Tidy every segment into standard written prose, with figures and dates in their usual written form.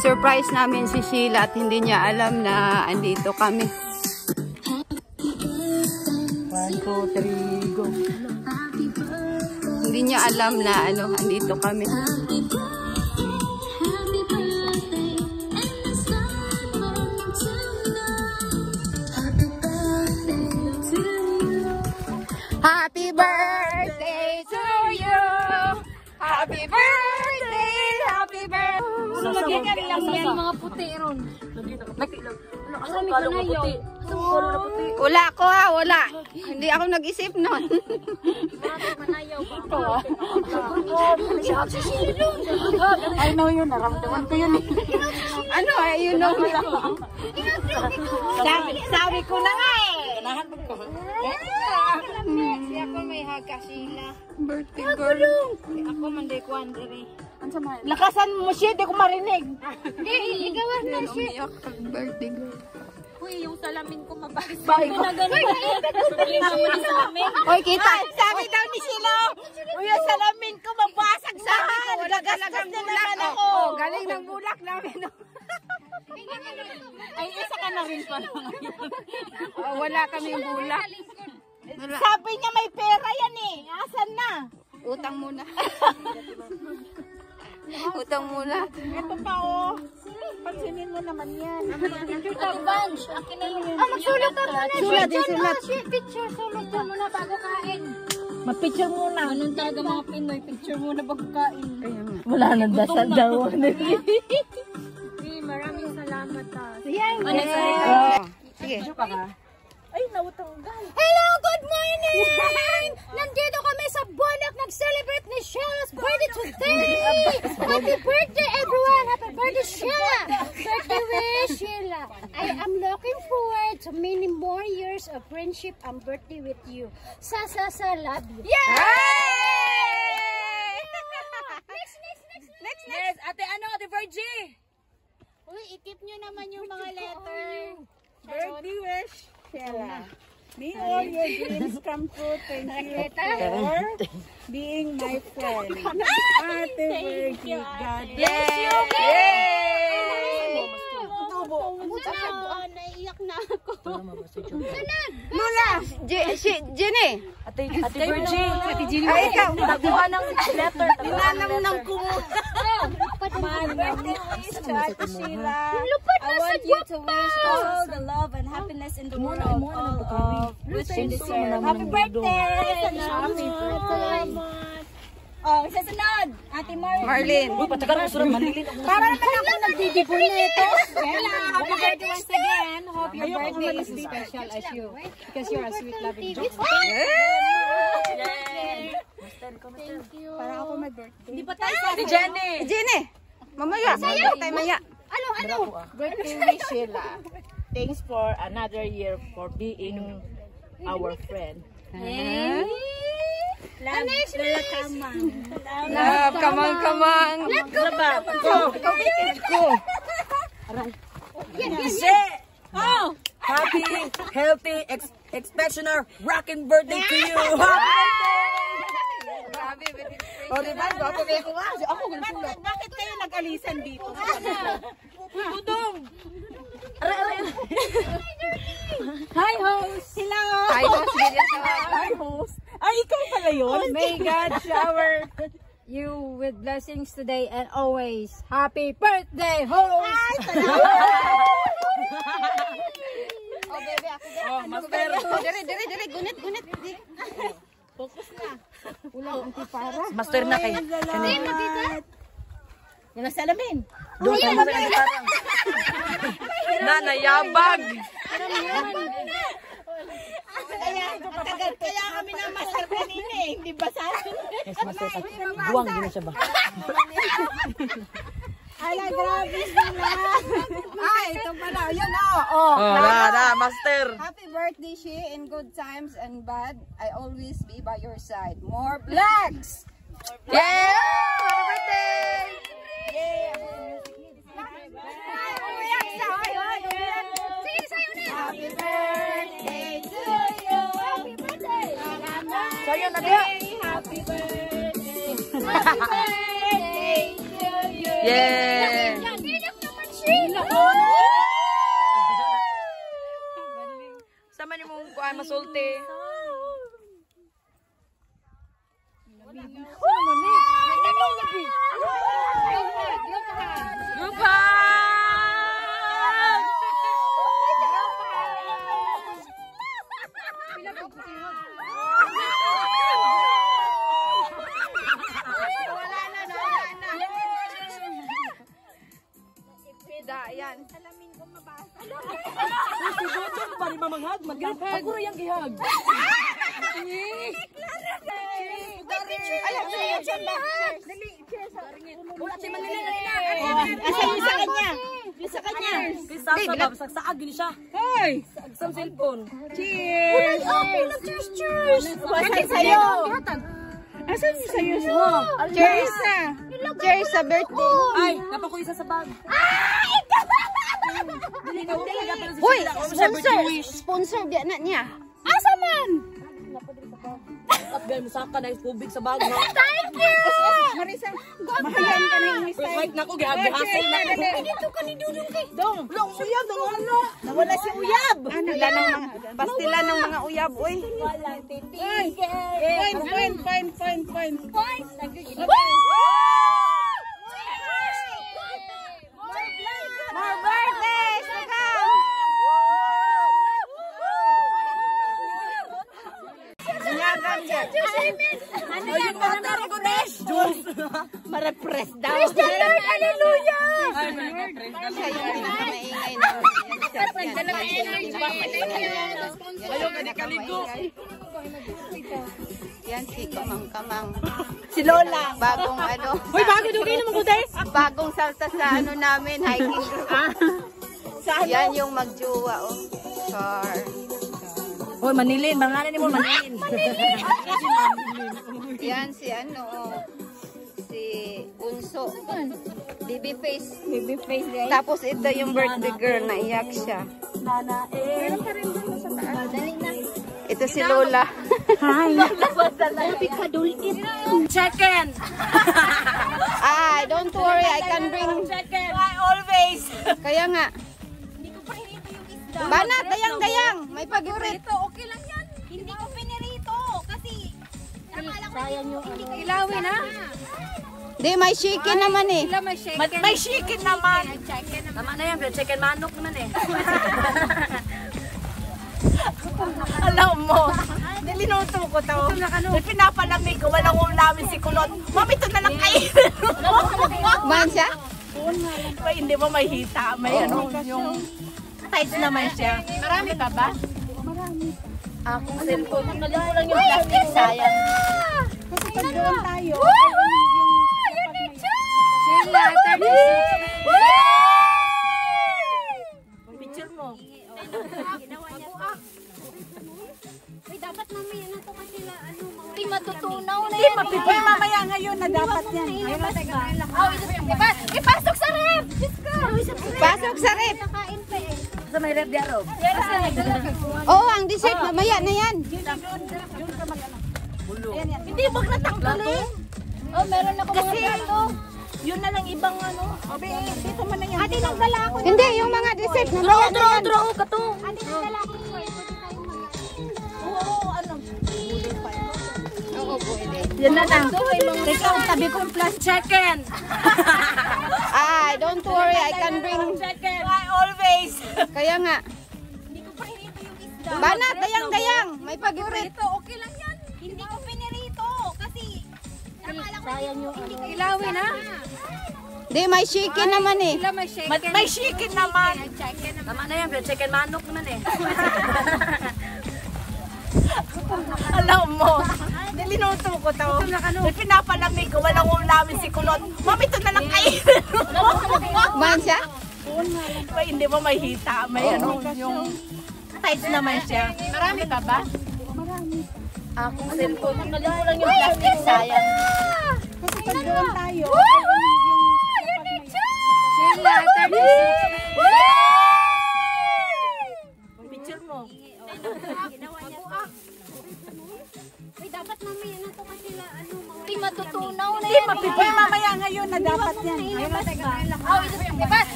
Sisurprise namin si Sheila at hindi niya alam na andito kami. 1, 2, 3, go. Hindi niya alam na andito kami. Happy birthday to you! Happy birthday! Happy birthday! Magiging lang yan mga puti ron. Marami ka na yun. Wala ko ha, wala. Hindi ako nag-isip nun. I know yun, naramdaman ko yun. Ano eh, you know me. Sabi ko na nga eh. Nahanap ko. Si ako may hagka sila. Birthday girl. Ako manday ko andiri. Lakasan mo siya, di ko marinig. Ikaw na siya. Umiyak kang birthday girl. Uy, yung salamin ko mabasa. Bakit ko? Oy, kita. Sabi daw ni Silo, uy, yung salamin ko mabasag sa akin. Wala talagang bulak. Oh, galing ng bulak namin. Ay, isa ka na rin pala. Oh, wala kaming bulak. Sabi niya may pera yan eh. Asan na? Utang muna. Utang muna. Ito pa oh. Pansinin mo naman yan. Bunch, akin na yun. Magsulat ka muna. Sulat din, sulat. Picture, sulat ka muna bago kain. Mapicture muna. Anong talaga mga Pinoy, picture muna bago kain. Wala nang dasal daw. Maraming salamat ah. Sige. Ay, nawatanggal. Hello, good morning! Nandito kami sa Bonac, nag-celebrate ni Sheila's birthday today! Happy birthday, everyone! Happy birthday, Sheila! Birthday wish, Sheila! I am looking forward to many more years of friendship and birthday with you. Sa, love you. Yay! Next, ate ano, ate Virgie? Uy, i-keep nyo naman yung mga letter. Birthday wish, Sheila. May all your dreams come true. Thank you for being my friend. Ate Virgie, God bless you. Yay! Naiiyak na ako. Lula! Jenny! Ate Virgie. Ate Jenny. Ay, ikaw. Nakuha ng letter. Ninanam ko muna. My birthday wish to Ate Sheila. I want you to wish all the love and happiness in the world. All of which you deserve. Happy birthday! Happy birthday! Oh, isa sunod! Ate Marlene. Uy, patagal mo sunod, manilin. Para naman ako nagdidibol nito. Happy birthday once again. Hope your birthday is as special as you. Because you're a sweet, loving Joe. Thank you. Para ako may birthday. Hindi pa tayo sa Jenny! Jenny! Mamaya. Tayo maya. Ano? Birthday wish, Sheila. Thanks for another year for being our friend. Hey! Love, Love, come on, come on. Go! Kasi, happy, healthy, exceptional, rocking birthday to you! Grabe, baby. O, diba? Ako kayo ko nga. Ako gulat. Bakit kayo nag-alisan dito? Tudong! Hi, host! Hello! Hi, boss. Hi, host. Ay, ikaw pala yun? May God shower you with blessings today and always. Happy birthday, host! Oh, baby, ako din. Oh, master. Dire, gunit. Focus na. Ulang antipara. Master na kayo. Yung salamin. Doon ka na rin parang. Nanayabag. Kaya kami na master kanina eh. Hindi ba sa akin? Yes, master. Buwang, hindi na siya ba? Ala, grabe sila. Ay, ito pala. Yun, master. Happy birthday, She. In good times and bad, I always be by your side. More blacks! Yeah! Happy birthday! Happy birthday to you! Happy birthday! Sa'yo na diya. Happy birthday! Happy birthday to you! Yeah! Yan, nakasulti. Yan. Si Dodong pa rin mamangag. Magkakaguro yung gihag. Wala si Manila. Asan yung sa kanya? Yung sa kanya. Sagsaag din siya. Hey! Sa cellphone. Cheers! Cheers! Asan sa'yo? Asan yung sa'yo? Cheers! Cheers sa birthday. Ay, napakuha isa sa bag. Uy! Sponsor di na niya. Asa man? At gaya mo saka na tubig sa bag. Thank you! Marisa, mahayan ka na yung isa. Wait na ko, gihag-hasay na ko. Dito ka ni Dudong kay. Dong, uyab, dong ano? Nawala si uyab. Pastila ng mga uyab, uy. Point. More birthdays to come! Sinyagan dyan. Ano yan? Ano ko Marepres daw. Praise the Lord! Hallelujah! Siya yung pinakamaingay na. Ayaw ka di kaligo. Yan si Kamang-Kamang. Si Lola. Bagong ano. Uy, bago daw kayo naman ko tayo. Bagong salsa sa ano namin, hiking group. Yan yung magjuwa, oh. Char. Hoy, Manilin. Mangalan ni mo, Manilin. Yan si ano, oh. Si Unso. Baby face. Tapos ito yung birthday girl, naiyak siya. Ito si Lola. Chicken. Don't worry, I can bring. Chicken. Always. Kaya nga. Banat, dayang-dayang. May pag-irit. Okay lang yan. Hindi ko pinirito kasi nakala ko hindi ko ilawin ha. Di, may chicken naman eh. May chicken naman. Tama na yan, pero chicken manok naman eh. Alam mo, nilinuto ko to. Pinapalamig ko, walang ulamin si Kulot. Mami, ito na lang kayo. Man siya? Hindi mo mahita. May ano, yung tights naman siya. Marami pa ba? Marami. Akong cellphone. Nakalin ko lang yung plastic. Sayang. Kasi pag doon tayo. Picture mo. Uy, dapat mamaya na to kasi hindi matutunaw na Hindi, mapipoy mamaya ngayon na dapat yan. Ipasok sa ref! Diyos ko! Pasok sa rep. Nakain pa eh. Sa may red diaro. Oo, ang dessert, mamaya na yan. Hindi, wag na tanggalin. Oh, meron ako mga plato. Yun na lang ibang ano. Dito mo na yan. Ate, nagdala ako. Hindi, yung mga dessert, mamaya na yan. ka to. Ate, nagdala ako. Oo, pwede. Yan na lang. Ikaw, tabi ko yung plus chicken. Don't worry, I can bring. Chicken. Always. Kaya nga. Hindi ko pa hinito yung isda. Banat, dayang-dayang. May pag-irit. Okay lang yan. Hindi ko pinirito kasi nakala ko hindi ko ilawin ha. Di, may chicken naman eh. May chicken naman. Tama na yan, pero chicken manok naman eh. Alam mo, nilinuto ko to. Pinapalamig ko, walang ulamin si Kulot. Mami, ito na lang kayo. Man siya? Hindi mo mahita. May ano, yung tights naman siya. Marami pa ba? Marami. Akong cellphone. Nakalin ko lang yung plastic. Sayang. Kasi pag doon tayo. Picture mo. Uy, dapat mamaya na to kasi hindi matutunaw na Hindi, mapipoy mamaya ngayon na dapat yan.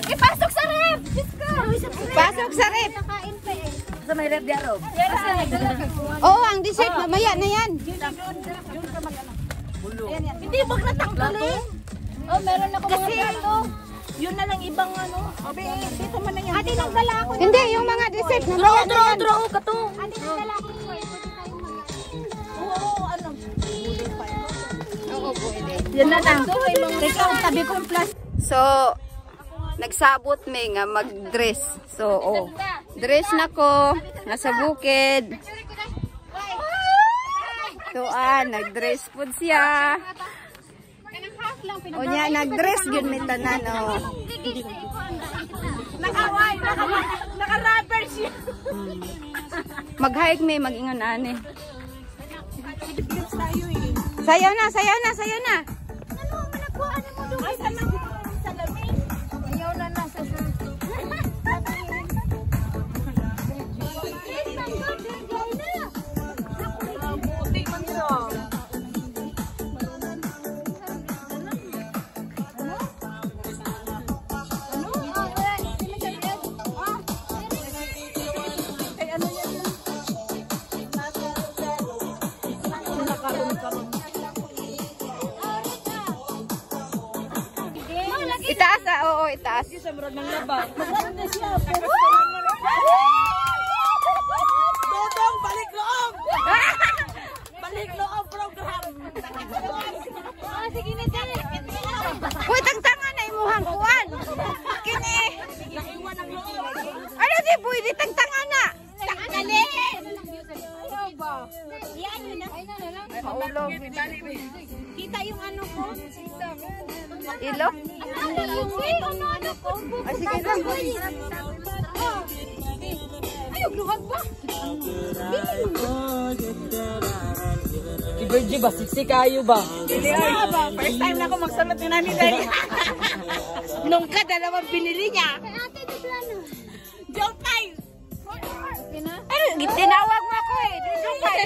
Ipasok sa ref! Diyos ko! Pasok sa rep. Nakain pa eh. sa may red diaro. Oh, ang dessert mamaya na yan. Hindi wag na tanggalin. Oh, meron ako mga plato. Yun na lang ibang ano. Dito man na yan. Ate, nagdala ako. Hindi, yung mga dessert mamaya na yan. Kato. Ate, nagdala ako. Oo, ano. Oo, pwede. Yan na lang. Ikaw, tabi kong plastic. So, nagsabot may nga mag-dress. So, oh. Dress na ko. Nasa bukid. So, nag-dress po siya. O niya, nag-dress yun may tanan, oh. Naka-rapper siya. Mag-hike may, mag-ingon ane. Sayaw na, sayaw na, sayaw na. Ay, salamin. Ayaw na nasa Itaas oo, itaas. Sa murag ng laba. Dodong, balik loob! Balik loob program! sige na dyan. Uy, tangtangan na imuhang kuwan. Kini. Ano di pwede tangtangan na? Tangalin! Yan yun na. Maulog. Kita yung ano ko. Ilo? Ano ko? Ay, sige lang. Ayog, luhag ba? Iberji ba? Siksi kayo ba? Hindi ba? First time na ako magsalot ni Nani Dari. Nung ka, dalawang binili niya. Ate, di plano. Joke time! Ay, tinawag mo ako eh. Dudukay.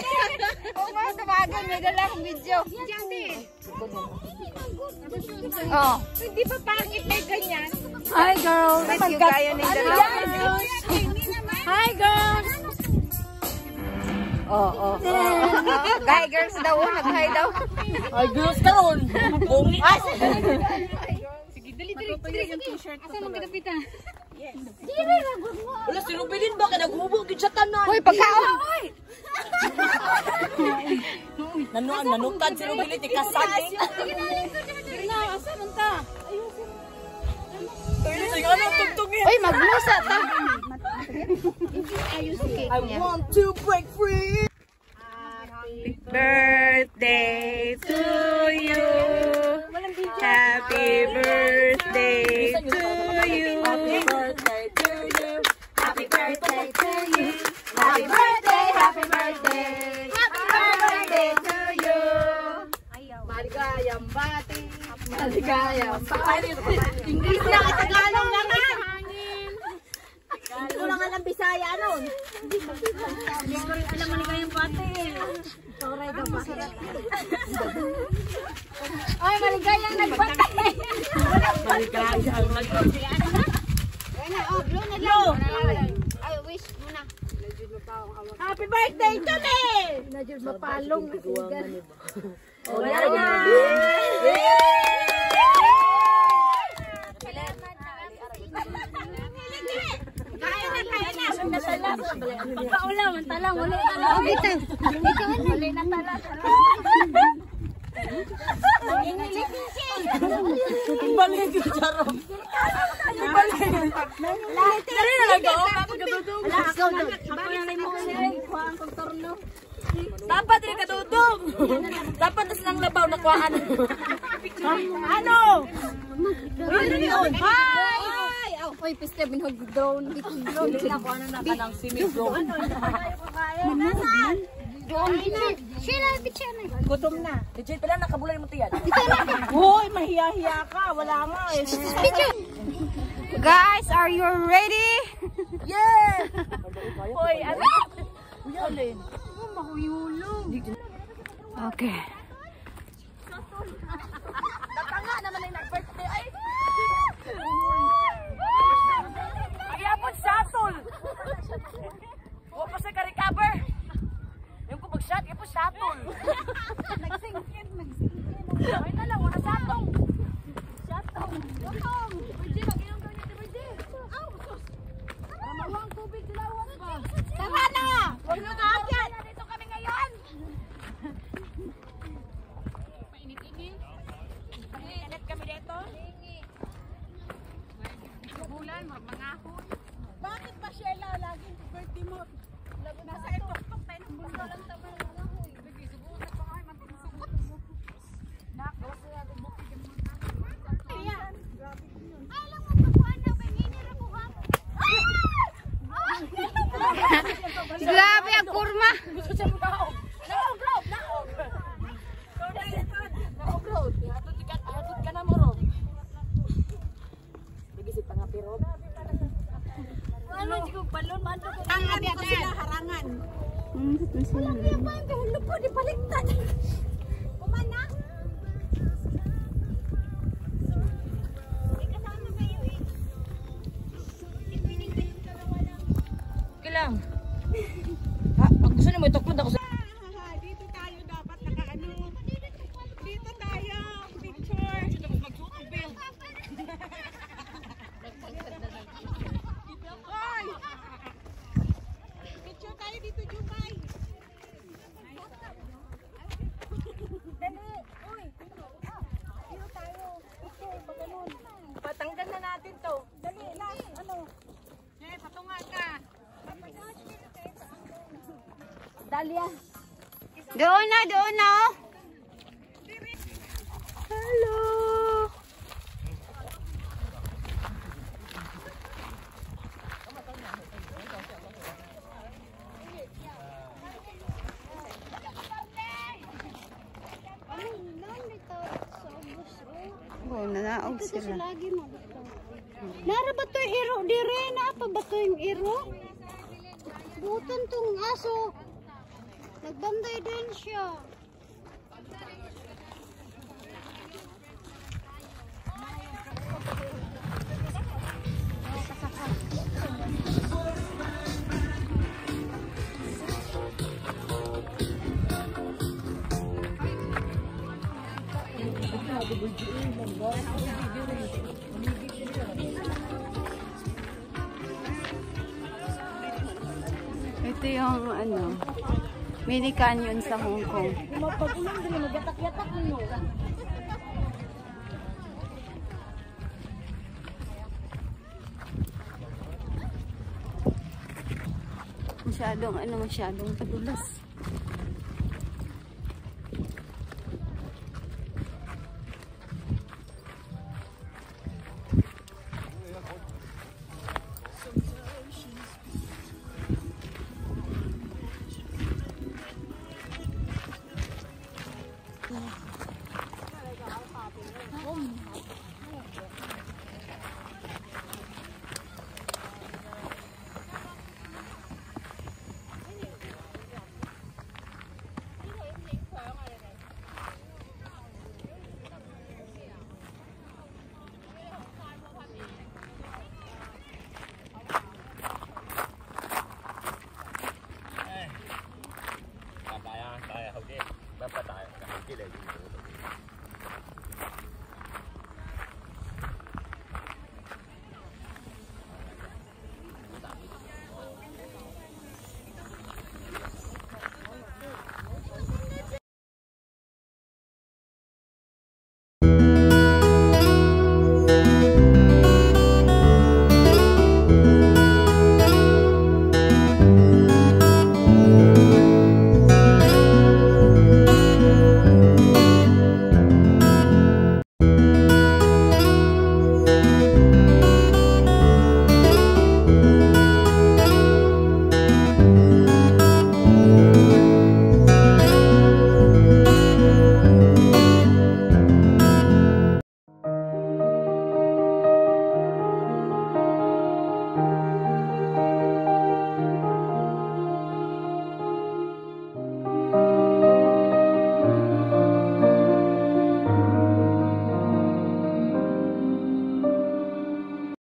Oo nga, tawagan. May dala akong video. Oh. Hindi pa pangit na ganyan. Hi, girl. Thank you, kayo ni dala. Hi, girls! Oh. Hi, girls daw. Nag-hi daw. Ay, girls karon. Bungi. Asa mong kinapitan? Dire, nagwag mo. Wala, sinubilin ba? Kaya naghubog yun sa tanan. Hoy, pagkaon. Nanukad, sinubilin. Ikasaling. Dire na, asa mong ta? Ayun, sa'yo, ano, tugtugin. Hoy, maglusa ta. I want to break free. Birthday to you. Happy birthday to you. Happy birthday to you. Happy birthday to you. Happy birthday, happy birthday. Happy birthday to you. Maligayang bati. Maligayang English na ka Tagalog lang ha. Hindi ko lang alam Bisaya nun. Hindi ko rin alam maligayang bati. Ay, maligayang nagbatay. Maligayang bati. Ayun na, oh, blow na lang. Ay, wish muna. Happy birthday to me! Najud mapalong. Oh, yan na! Pagpaulam, talang, wala talang. Oh, bitan. Wala na talang. Balik yung charong. Dali na lang ako. Ako na lang mo kasi. Kuhaan kong torno. Dapat rin katutong. Dapat na silang labaw na kuhaan. Ano? Ano yun? Hi! Oy, piste, binag-drone. Drone. Ano na ka ng simi-drone? Drone na. Sheila, picture na. Gutom na. Legit pala nakabulay mo tiyan. Hoy, mahiya-hiya ka. Wala nga eh. Picture. Guys, are you ready? Yeah! Hoy, ano? Alin? Okay. Natanga naman yung nag-birthday. Ay! Ayapon, satol! Ay na lang, wala satong. Satong. Satong. Birthday, mag-inom daw niya si Birthday. Aw, sus. Ramawang tubig, dilawan pa. Tara na! Huwag nyo kaakyat. Dito kami ngayon. Mainit-init. Mainit kami dito. Bulan, mangahon. Bakit ba Sheila laging birthday mo? Nasa itok-tok tayo ng mundo lang sa mga nangahoy. Subukan pa kayo magpapasugot. Nakos na ito bukid yung mga Ayan. Alam mo pagkuhan daw kay Nini Rabuha. Grabe ang kurma. Hatod ka na mo, Rob. Nagisip pa nga, pero. Ano, sigong balon, mando ko. Tangan ko sila harangan. Walang niya pa yung kahulog ko, di baliktad. Kumana? May kasama kayo eh. Ipinig kayo dalawa lang. Kilang. Ha, pag gusto niyo mo ituklod ako sa... Dito tayo dapat nakaano. Dito tayo. Picture. Hoy! Picture tayo dito, Jumay. Dali. Uy. Dito tayo. Picture, pag ganun. Patanggal na natin to. Dali, last. Ano? Eh, patungan ka. Dalia. Doon na, doon na. Oh. Hello. Oh, nanaog sila. Lagi mo. Nara ba ito yung iro? Dire na pa ba ito yung iro? Butan tong aso. Nagbanday din siya. Ito yung ano, mini canyon sa Hong Kong. Pag-ulang dali, mag-yatak-yatak mo. Masyadong padulas.